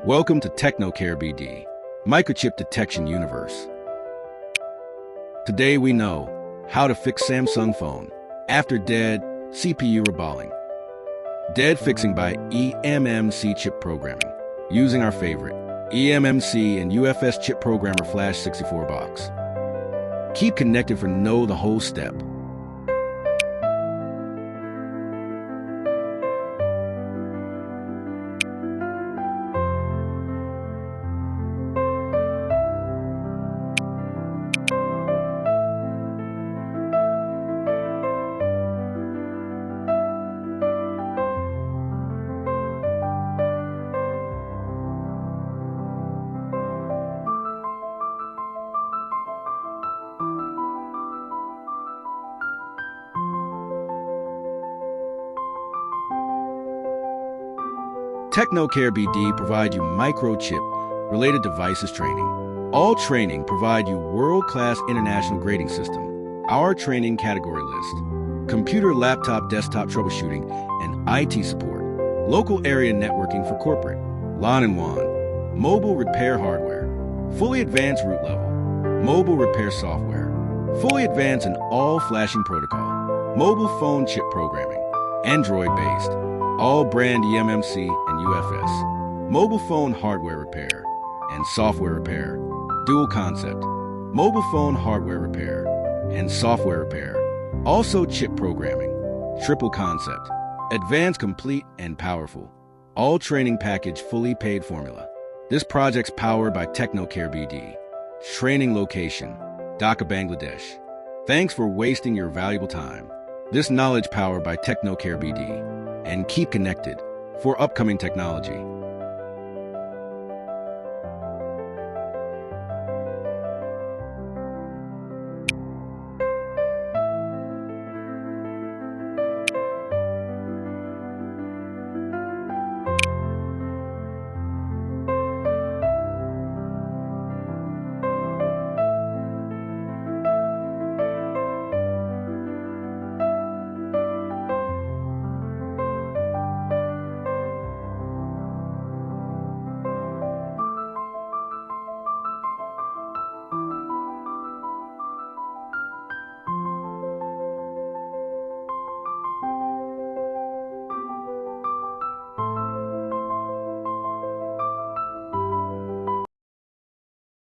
Welcome to TechnocareBD, Microchip Detection Universe. Today we know how to fix Samsung phone after dead CPU reballing. Dead fixing by EMMC chip programming, using our favorite EMMC and UFS chip programmer Flash 64 box. Keep connected for know the whole step. TechnocareBD provide you Microchip related devices training. All training provide you world-class international grading system. Our training category list: computer, laptop, desktop troubleshooting, and IT support. Local area networking for corporate. LAN and WAN. Mobile repair hardware. Fully advanced root level. Mobile repair software. Fully advanced in all flashing protocol. Mobile phone chip programming. Android-based. All brand EMMC and UFS. Mobile phone hardware repair and software repair. Dual concept. Mobile phone hardware repair and software repair. Also chip programming. Triple concept. Advanced, complete, and powerful. All training package fully paid formula. This project's powered by TechnocareBD. Training location: Dhaka, Bangladesh. Thanks for wasting your valuable time. This knowledge powered by TechnocareBD. And keep connected for upcoming technology.